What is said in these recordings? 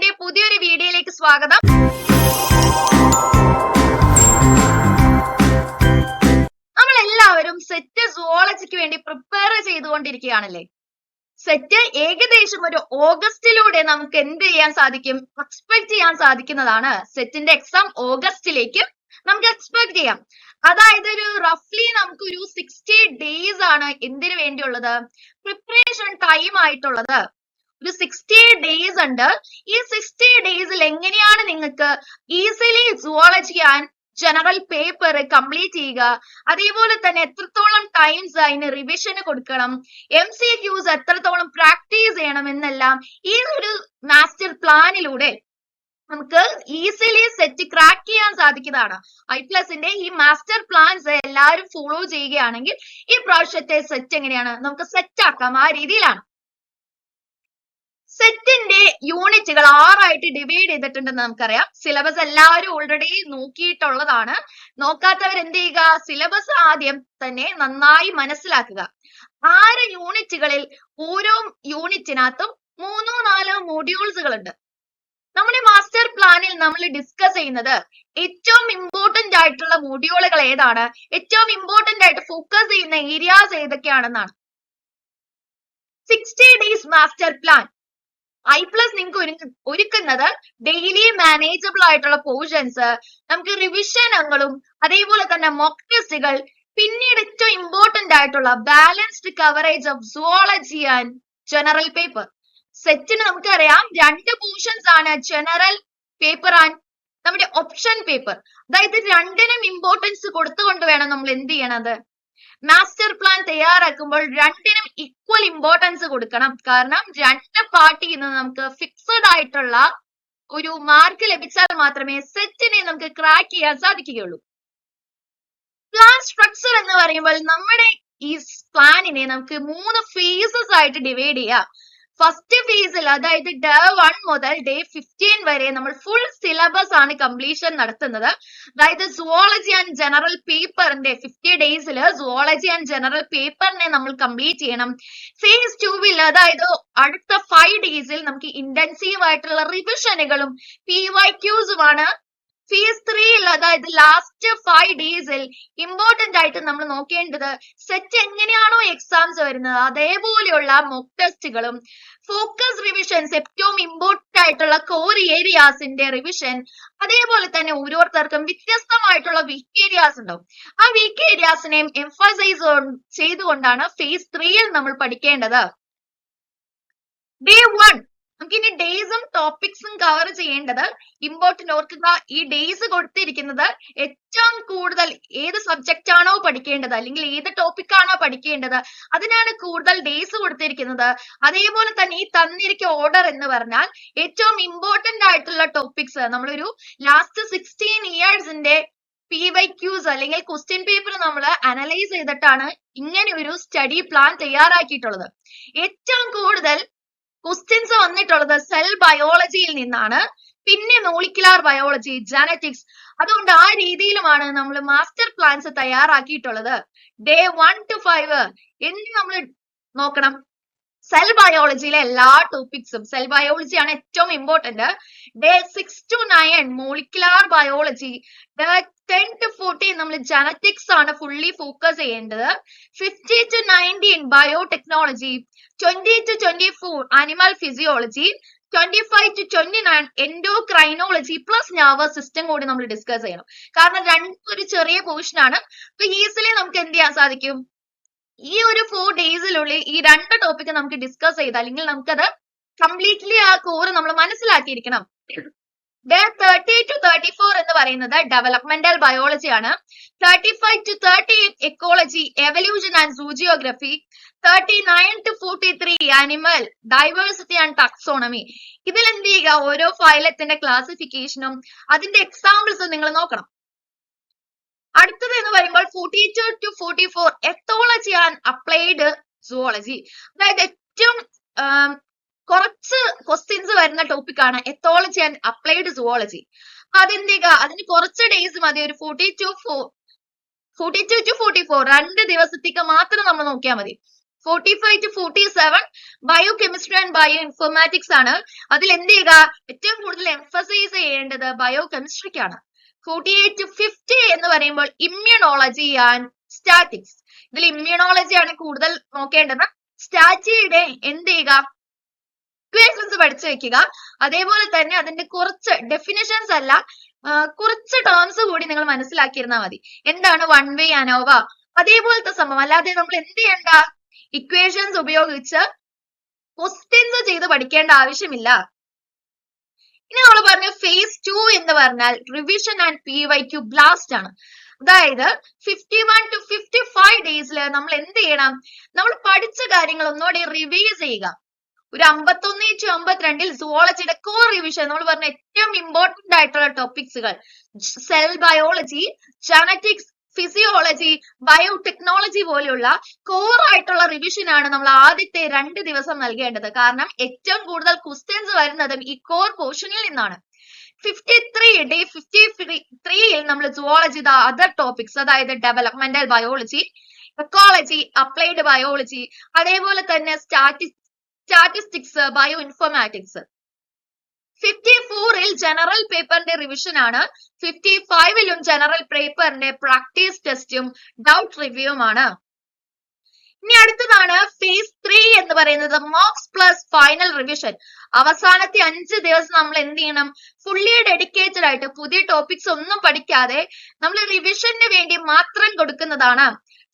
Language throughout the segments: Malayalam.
ക്ലാസ്സിന്റെ പുതിയൊരു വീഡിയോയിലേക്ക് സ്വാഗതം. നമ്മൾ എല്ലാവരും സെറ്റ് സുവോളജിക്ക് വേണ്ടി പ്രിപ്പയർ ചെയ്തുകൊണ്ടിരിക്കുകയാണല്ലേ. സെറ്റ് ഏകദേശം ഒരു ഓഗസ്റ്റിലൂടെ നമുക്ക് എന്ത് ചെയ്യാൻ സാധിക്കും, എക്സ്പെക്ട് ചെയ്യാൻ സാധിക്കുന്നതാണ്. സെറ്റിന്റെ എക്സാം ഓഗസ്റ്റിലേക്ക് നമുക്ക് എക്സ്പെക്ട് ചെയ്യാം. അതായത് ഒരു റഫ്ലി നമുക്ക് ഒരു 60 days ആണ് എന്തിനു വേണ്ടിയുള്ളത്, പ്രിപ്പറേഷൻ ടൈം ആയിട്ടുള്ളത്. ഒരു 60 days ഉണ്ട്. ഈ 60 daysൽ എങ്ങനെയാണ് നിങ്ങൾക്ക് easily zoology and general paper complete ചെയ്യുക, അതേപോലെ തന്നെ എത്രത്തോളം ടൈംസ് അതിന് റിവിഷന് കൊടുക്കണം, MCQs എത്രത്തോളം പ്രാക്ടീസ് ചെയ്യണം എന്നെല്ലാം ഈ ഒരു മാസ്റ്റർ പ്ലാനിലൂടെ നമുക്ക് ഈസിലി സെറ്റ് ക്രാക്ക് ചെയ്യാൻ സാധിക്കുന്നതാണ്. IPLSന്റെ ഈ മാസ്റ്റർ പ്ലാൻസ് എല്ലാവരും ഫോളോ ചെയ്യുകയാണെങ്കിൽ ഈ പ്രാവശ്യത്തെ സെറ്റ് എങ്ങനെയാണ് നമുക്ക് സെറ്റ് ആക്കാം, ആ രീതിയിലാണ്. സെറ്റിന്റെ യൂണിറ്റുകൾ 6 ആയിട്ട് ഡിവൈഡ് ചെയ്തിട്ടുണ്ടെന്ന് നമുക്കറിയാം. സിലബസ് എല്ലാവരും ഓൾറെഡി നോക്കിയിട്ടുള്ളതാണ്. നോക്കാത്തവർ എന്ത് ചെയ്യുക, സിലബസ് ആദ്യം തന്നെ നന്നായി മനസ്സിലാക്കുക. 6 യൂണിറ്റുകളിൽ ഓരോ യൂണിറ്റിനകത്തും 3-4 മോഡ്യൂൾസുകൾ ഉണ്ട്. നമ്മുടെ മാസ്റ്റർ പ്ലാനിൽ നമ്മൾ ഡിസ്കസ് ചെയ്യുന്നത് ഏറ്റവും ഇമ്പോർട്ടന്റ് ആയിട്ടുള്ള മോഡ്യൂളുകൾ ഏതാണ്, ഏറ്റവും ഇമ്പോർട്ടന്റ് ആയിട്ട് ഫോക്കസ് ചെയ്യുന്ന ഏരിയാസ് ഏതൊക്കെയാണെന്നാണ്. 60 days മാസ്റ്റർ പ്ലാൻ IPLS നിങ്ങൾക്ക് ഒരുക്കുന്നത് ഡെയിലി മാനേജബിൾ ആയിട്ടുള്ള പോർഷൻസ്, നമുക്ക് റിവിഷനുകളും അതേപോലെ തന്നെ മോക്ക് ടെസ്റ്റുകൾ, പിന്നീട് ഏറ്റവും ഇമ്പോർട്ടന്റ് ആയിട്ടുള്ള balanced coverage of zoology and general paper. സെറ്റിന് നമുക്കറിയാം 2 പോർഷൻസ് ആണ്, ജനറൽ പേപ്പർ ആൻഡ് നമ്മുടെ ഓപ്ഷൻ പേപ്പർ. അതായത് രണ്ടിനും ഇമ്പോർട്ടൻസ് കൊടുത്തുകൊണ്ട് വേണം നമ്മൾ എന്ത് ചെയ്യണത്, മാസ്റ്റർ പ്ലാൻ തയ്യാറാക്കുമ്പോൾ രണ്ടിനും ഈക്വൽ ഇമ്പോർട്ടൻസ് കൊടുക്കണം. കാരണം 2 പാർട്ടിയിൽ നിന്ന് നമുക്ക് ഫിക്സഡ് ആയിട്ടുള്ള ഒരു മാർക്ക് ലഭിച്ചാൽ മാത്രമേ സെറ്റിനെ നമുക്ക് ക്രാക്ക് ചെയ്യാൻ സാധിക്കുകയുള്ളൂ. പ്ലാൻ സ്ട്രക്ചർ എന്ന് പറയുമ്പോൾ നമ്മുടെ ഈ പ്ലാനിനെ നമുക്ക് 3 phases ആയിട്ട് ഡിവൈഡ് ചെയ്യാം. ഫസ്റ്റ് ഫേസിൽ അതായത് ഡേ 1 മുതൽ ഡേ 15 വരെ നമ്മൾ ഫുൾ സിലബസ് ആണ് കംപ്ലീഷൻ നടത്തുന്നത്. അതായത് സുവോളജി ആൻഡ് ജനറൽ പേപ്പറിന്റെ 50 daysൽ സുവോളജി ആൻഡ് ജനറൽ പേപ്പറിനെ നമ്മൾ കംപ്ലീറ്റ് ചെയ്യണം. ഫേസ് 2വിൽ അതായത് അടുത്ത 5 daysൽ നമുക്ക് ഇന്റൻസീവ് ആയിട്ടുള്ള റിവിഷനുകളും PYQസുമാണ്. ഫേസ് 3ൽ അതായത് ലാസ്റ്റ് 5 daysൽ ഇമ്പോർട്ടന്റ് ആയിട്ട് നമ്മൾ നോക്കേണ്ടത് സെറ്റ് എങ്ങനെയാണോ എക്സാംസ് വരുന്നത് അതേപോലെയുള്ള മോക്ക് ടെസ്റ്റുകളും ഫോക്കസ് റിവിഷൻസ്, ഏറ്റവും ഇമ്പോർട്ടന്റ് ആയിട്ടുള്ള കോർ ഏരിയാസിന്റെ റിവിഷൻ, അതേപോലെ തന്നെ ഓരോരുത്തർക്കും വ്യത്യസ്തമായിട്ടുള്ള വീക്ക് ഏരിയാസ് ഉണ്ടാവും. ആ വീക്ക് ഏരിയാസിനെയും എംഫസൈസ് ചെയ്തുകൊണ്ടാണ് ഫേസ് 3ൽ നമ്മൾ പഠിക്കേണ്ടത്. ഡേ 1 നമുക്ക് ഇനി ഡേയ്സും ടോപ്പിക്സും കവർ ചെയ്യേണ്ടത് ഇമ്പോർട്ടന്റ്. ഓർക്കുക, ഈ ഡേയ്സ് കൊടുത്തിരിക്കുന്നത് ഏറ്റവും കൂടുതൽ ഏത് സബ്ജക്റ്റ് ആണോ പഠിക്കേണ്ടത് അല്ലെങ്കിൽ ഏത് ടോപ്പിക് ആണോ പഠിക്കേണ്ടത് അതിനാണ് കൂടുതൽ ഡേയ്സ് കൊടുത്തിരിക്കുന്നത്. അതേപോലെ തന്നെ ഈ തന്നിരിക്കുന്ന ഓർഡർ എന്ന് പറഞ്ഞാൽ ഏറ്റവും ഇമ്പോർട്ടന്റ് ആയിട്ടുള്ള ടോപ്പിക്സ് നമ്മളൊരു ലാസ്റ്റ് 16 yearsന്റെ PYQs അല്ലെങ്കിൽ ക്വസ്റ്റ്യൻ പേപ്പർ നമ്മൾ അനലൈസ് ചെയ്തിട്ടാണ് ഇങ്ങനെ ഒരു സ്റ്റഡി പ്ലാൻ തയ്യാറാക്കിയിട്ടുള്ളത്. ഏറ്റവും കൂടുതൽ ക്വസ്റ്റ്യൻസ് വന്നിട്ടുള്ളത് സെൽ ബയോളജിയിൽ നിന്നാണ്, പിന്നെ മോളിക്കുലാർ ബയോളജി, ജനറ്റിക്സ്. അതുകൊണ്ട് ആ രീതിയിലുമാണ് നമ്മൾ മാസ്റ്റർ പ്ലാൻസ് തയ്യാറാക്കിയിട്ടുള്ളത്. ഡേ 1 to 5 എന്ന് നമ്മൾ നോക്കണം. സെൽ ബയോളജിയിലെ എല്ലാ ടോപ്പിക്സും, സെൽ ബയോളജി ആണ് ഏറ്റവും important. Day 6 to 9 molecular biology, day 10 to 14 നമ്മൾ ജനറ്റിക്സ് ആണ് ഫുള്ളി ഫോക്കസ് ചെയ്യേണ്ടത്. 50 to 19 biotechnology, 20 to 24 animal physiology, 25 to 29 endocrinology plus nervous system കൂടി നമ്മൾ ഡിസ്കസ് ചെയ്യണം. കാരണം ഒരു ചെറിയ പോർഷൻ ആണ്. അപ്പൊ ഈസിലി നമുക്ക് എന്ത് ചെയ്യാൻ സാധിക്കും, ഈ ഒരു 4 daysനുള്ളിൽ ഈ 2 ടോപ്പിക് നമുക്ക് ഡിസ്കസ് ചെയ്ത് അല്ലെങ്കിൽ നമുക്കത് കംപ്ലീറ്റ്ലി ആ കോർ നമ്മൾ മനസ്സിലാക്കിയിരിക്കണം. ഡേ 30 to 34 എന്ന് പറയുന്നത് ഡെവലപ്മെന്റൽ ബയോളജി ആണ്. 35 to 38 ecology, evolution and zoogeography, 39 to 43 animal diversity and taxonomy. ഇതിൽ എന്ത് ചെയ്യുക, ഓരോ ഫൈലത്തിന്റെ ക്ലാസിഫിക്കേഷനും അതിന്റെ എക്സാമ്പിൾസും നിങ്ങൾ നോക്കണം. അടുത്തത് എന്ന് പറയുമ്പോൾ 42 to 44 ethology and applied zoology. അതായത് ഏറ്റവും കുറച്ച് ക്വസ്റ്റ്യൻസ് വരുന്ന ടോപ്പിക് ആണ് എത്തോളജി ആൻഡ് അപ്ലൈഡ് സുവോളജി. അതെന്ത് ചെയ്യുക, അതിന് കുറച്ച് ഡേയ്സ് മതി. ഒരു 42 to 44 2 ദിവസത്തേക്ക് മാത്രം നമ്മൾ നോക്കിയാൽ മതി. 45 to 47 biochemistry and bio informatics ആണ്. അതിൽ എന്ത് ചെയ്യുക, ഏറ്റവും കൂടുതൽ എംഫസൈസ് ചെയ്യേണ്ടത് ബയോകെമിസ്ട്രിക്കാണ്. 48 to 50 എന്ന് പറയുമ്പോൾ ഇമ്മ്യൂണോളജി ആൻഡ് സ്റ്റാറ്റിക്സ്. ഇതിൽ ഇമ്മ്യൂണോളജി ആണ് കൂടുതൽ നോക്കേണ്ടത്. സ്റ്റാറ്റിയുടെ എന്ത് ചെയ്യുക, ഇക്വേഷൻസ് പഠിച്ചു വെക്കുക. അതേപോലെ തന്നെ അതിന്റെ കുറച്ച് ഡെഫിനിഷൻസ് അല്ല, കുറച്ച് ടേംസ് കൂടി നിങ്ങൾ മനസ്സിലാക്കിയിരുന്നാൽ മതി. എന്താണ് വൺ വേ അനോവ, അതേപോലത്തെ സംഭവം. അല്ലാതെ നമ്മൾ എന്ത് ചെയ്യണ്ട, ഇക്വേഷൻസ് ഉപയോഗിച്ച് ക്വസ്റ്റ്യൻസ് ചെയ്ത് പഠിക്കേണ്ട ആവശ്യമില്ല. ഇനി നമ്മൾ പറഞ്ഞു ഫേസ് 2 എന്ന് പറഞ്ഞാൽ റിവിഷൻ ആൻഡ് PYQ ബ്ലാസ്റ്റ് ആണ്. അതായത് 51 to 55 ഡേയ്സിൽ നമ്മൾ എന്ത് ചെയ്യണം, നമ്മൾ പഠിച്ച കാര്യങ്ങൾ ഒന്നുകൂടി റിവൈസ് ചെയ്യുക. ഒരു 51 to 52 സുവോളജിയുടെ കോർ റിവിഷൻ നമ്മൾ പറഞ്ഞ ഏറ്റവും ഇമ്പോർട്ടന്റ് ആയിട്ടുള്ള ടോപ്പിക്സുകൾ cell biology, genetics, physiology, biotechnology പോലെയുള്ള കോർ ആയിട്ടുള്ള റിവിഷൻ ആണ് നമ്മൾ ആദ്യത്തെ 2 ദിവസം നൽകേണ്ടത്. കാരണം ഏറ്റവും കൂടുതൽ ക്വസ്റ്റ്യൻസ് വരുന്നതും ഈ കോർ പോർഷനിൽ നിന്നാണ്. 53 നമ്മൾ സുവോളജി അതർ ടോപ്പിക്സ്, അതായത് developmental biology, ecology, applied biology, അതേപോലെ തന്നെ സ്റ്റാറ്റിസ്റ്റിക്സ്, ബയോ ഇൻഫോർമാറ്റിക്സ്. 54 ജനറൽ പേപ്പറിന്റെ റിവിഷൻ ആണ്. 55 ജനറൽ പേപ്പറിന്റെ പ്രാക്ടീസ് ടെസ്റ്റും ഡൗട്ട് റിവ്യൂവും ആണ്. ഇനി അടുത്തതാണ് ഫേസ് 3 എന്ന് പറയുന്നത് മോക്സ് പ്ലസ് ഫൈനൽ റിവിഷൻ. അവസാനത്തെ 5 ദിവസം നമ്മൾ എന്ത് ചെയ്യണം, ഫുള്ളി ഡെഡിക്കേറ്റഡ് ആയിട്ട് പുതിയ ടോപ്പിക്സ് ഒന്നും പഠിക്കാതെ നമ്മൾ റിവിഷന് വേണ്ടി മാത്രം കൊടുക്കുന്നതാണ്.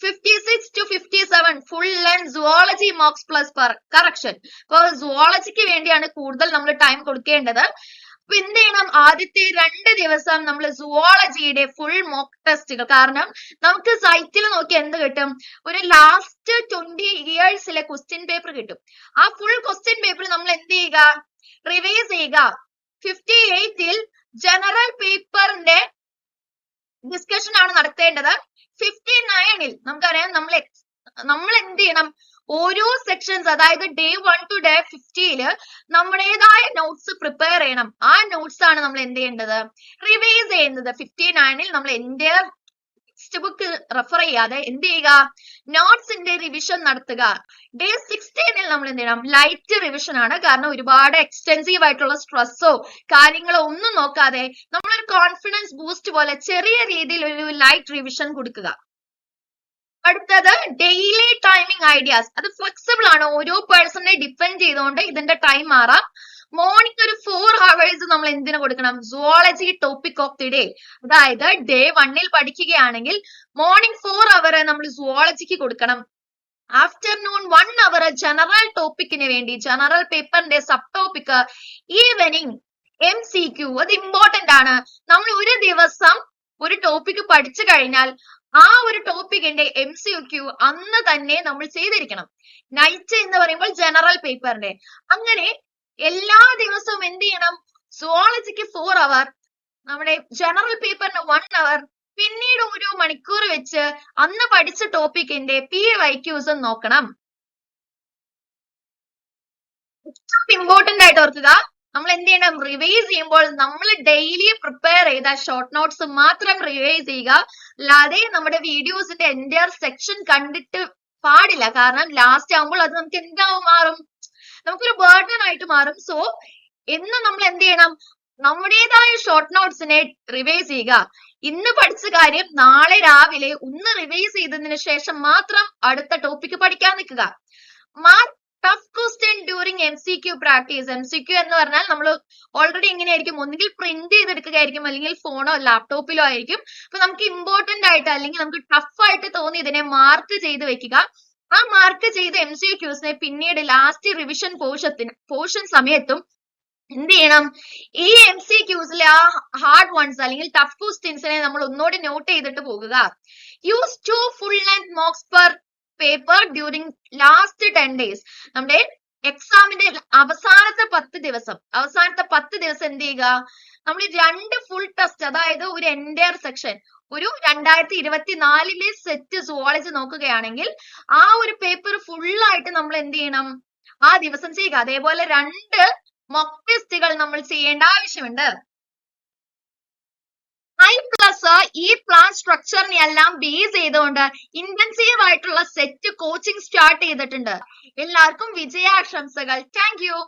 56 to 57 full length zoology MOOCs plus correction. അപ്പൊ സുവോളജിക്ക് വേണ്ടിയാണ് കൂടുതൽ നമ്മൾ ടൈം കൊടുക്കേണ്ടത്. അപ്പൊ എന്ത് ചെയ്യണം, ആദ്യത്തെ 2 ദിവസം നമ്മൾ സുവോളജിയുടെ ഫുൾ മോക്ക് ടെസ്റ്റുകൾ. കാരണം നമുക്ക് സൈറ്റിൽ നോക്കി എന്ത് കിട്ടും, ഒരു ലാസ്റ്റ് 20 ഇയേഴ്സിലെ ക്വസ്റ്റ്യൻ പേപ്പർ കിട്ടും. ആ ഫുൾ ക്വസ്റ്റ്യൻ പേപ്പർ നമ്മൾ എന്ത് ചെയ്യുക, റിവൈസ് ചെയ്യുക. 58 ജനറൽ പേപ്പറിന്റെ ഡിസ്കഷൻ ആണ് നടത്തേണ്ടത്. 59 നമുക്കറിയാം നമ്മൾ എന്ത് ചെയ്യണം, ഓരോ സെക്ഷൻസ്, അതായത് ഡേ 1 to day 50 നമ്മുടേതായ നോട്ട്സ് പ്രിപ്പയർ ചെയ്യണം. ആ നോട്ട്സ് ആണ് നമ്മൾ എന്ത് ചെയ്യേണ്ടത്, റിവൈസ് ചെയ്യുന്നത്. 59 നമ്മൾ എന്റെ ടെക്സ്റ്റ് ബുക്ക് റെഫർ ചെയ്യാതെ എന്ത് ചെയ്യുക, നോട്ട്സിന്റെ റിവിഷൻ നടത്തുക. ഡേ 16 നമ്മൾ എന്ത് ചെയ്യണം, ലൈറ്റ് റിവിഷൻ ആണ്. കാരണം ഒരുപാട് എക്സ്റ്റെൻസീവ് ആയിട്ടുള്ള സ്ട്രെസ്സോ കാര്യങ്ങളോ ഒന്നും നോക്കാതെ നമ്മളൊരു കോൺഫിഡൻസ് ബൂസ്റ്റ് പോലെ ചെറിയ രീതിയിൽ ഒരു ലൈറ്റ് റിവിഷൻ കൊടുക്കുക. അടുത്തത് ഡെയിലി ടൈമിംഗ് ഐഡിയാസ്. അത് ഫ്ലെക്സിബിൾ ആണ്, ഓരോ പേഴ്സണെ ഡിപ്പെൻഡ് ചെയ്തുകൊണ്ട് ഇതിന്റെ ടൈം മാറാം. മോർണിംഗ് ഒരു 4 hours നമ്മൾ എന്തിനു കൊടുക്കണം, zoology topic of the day. അതായത് ഡേ 1 പഠിക്കുകയാണെങ്കിൽ മോർണിംഗ് 4 hour നമ്മൾ സുവോളജിക്ക് കൊടുക്കണം. ആഫ്റ്റർനൂൺ 1 hour ജനറൽ ടോപ്പിക്കിന് വേണ്ടി, ജനറൽ പേപ്പറിന്റെ സബ് ടോപ്പിക്. ഈവനിങ് MCQ, അത് ഇമ്പോർട്ടന്റ് ആണ്. നമ്മൾ ഒരു ദിവസം ഒരു ടോപ്പിക് പഠിച്ചു കഴിഞ്ഞാൽ ആ ഒരു ടോപ്പിക്കിന്റെ MCQ അന്ന് തന്നെ നമ്മൾ ചെയ്തിരിക്കണം. നൈറ്റ് എന്ന് പറയുമ്പോൾ ജനറൽ പേപ്പറിന്റെ. അങ്ങനെ എല്ലാ ദിവസവും എന്ത് ചെയ്യണം, സുവോളജിക്ക് 4 hour, നമ്മുടെ ജനറൽ പേപ്പറിന് 1 hour, പിന്നീട് ഓരോ മണിക്കൂർ വെച്ച് അന്ന് പഠിച്ച ടോപ്പിക്കിന്റെ PYQs നോക്കണം. ഏറ്റവും ഇമ്പോർട്ടന്റ് ആയിട്ട് ഓർക്കുക, നമ്മൾ എന്ത് ചെയ്യണം, റിവൈസ് ചെയ്യുമ്പോൾ നമ്മൾ ഡെയിലി പ്രിപ്പയർ ചെയ്ത ഷോർട്ട് നോട്ട്സ് മാത്രം റിവൈസ് ചെയ്യുക. അല്ലാതെ നമ്മുടെ വീഡിയോസിന്റെ എൻറ്റയർ സെക്ഷൻ കണ്ടിട്ട് പാടില്ല. കാരണം ലാസ്റ്റ് ആകുമ്പോൾ അത് നമുക്ക് എന്താവും മാറും, നമുക്കൊരു ബർഡൻ ആയിട്ട് മാറും. സോ എന്ന് നമ്മൾ എന്ത് ചെയ്യണം, നമ്മുടേതായ ഷോർട്ട് നോട്ട്സിനെ റിവൈസ് ചെയ്യുക. ഇന്ന് പഠിച്ച കാര്യം നാളെ രാവിലെ ഒന്ന് റിവൈസ് ചെയ്തതിനു ശേഷം മാത്രം അടുത്ത ടോപ്പിക് പഠിക്കാൻ നിൽക്കുക. Mark tough question during MCQ practice. MCQ എന്ന് പറഞ്ഞാൽ നമ്മൾ ഓൾറെഡി എങ്ങനെയായിരിക്കും, ഒന്നുകിൽ പ്രിന്റ് ചെയ്തെടുക്കുകയായിരിക്കും, അല്ലെങ്കിൽ ഫോണോ ലാപ്ടോപ്പിലോ ആയിരിക്കും. അപ്പൊ നമുക്ക് ഇമ്പോർട്ടന്റ് ആയിട്ട് അല്ലെങ്കിൽ നമുക്ക് ടഫ് ആയിട്ട് തോന്നി ഇതിനെ മാർക്ക് ചെയ്ത് വെക്കുക. ആ മാർക്ക് ചെയ്ത MCQs പിന്നീട് ലാസ്റ്റ് റിവിഷൻ പോർഷൻ സമയത്തും എന്ത് ചെയ്യണം, ഈ MCQs ആ ഹാർഡ് വൺസ് അല്ലെങ്കിൽ ടഫ് ക്വസ്റ്റ്യൻസിനെ നമ്മൾ ഒന്നുകൂടി നോട്ട് ചെയ്തിട്ട് പോകുക. Use 2 full length mocks per paper during last 10 days. നമ്മുടെ എക്സാമിന്റെ അവസാനത്തെ 10 ദിവസം എന്ത് ചെയ്യുക, നമ്മൾ 2 ഫുൾ ടെസ്റ്റ്, അതായത് ഒരു എൻറ്റയർ സെക്ഷൻ, ഒരു 2024 സെറ്റ് സുവോളജി നോക്കുകയാണെങ്കിൽ ആ ഒരു പേപ്പർ ഫുള്ളായിട്ട് നമ്മൾ എന്ത് ചെയ്യണം, ആ ദിവസം ചെയ്യുക. അതേപോലെ 2 മോക്ക് ടെസ്റ്റുകൾ നമ്മൾ ചെയ്യേണ്ട ആവശ്യമുണ്ട്. iPlus ഈ പ്ലാൻ സ്ട്രക്ചറിനെ എല്ലാം ബേസ് ചെയ്തുകൊണ്ട് ഇന്റൻസീവ് ആയിട്ടുള്ള സെറ്റ് കോച്ചിങ് സ്റ്റാർട്ട് ചെയ്തിട്ടുണ്ട്. എല്ലാവർക്കും വിജയാശംസകൾ. Thank you.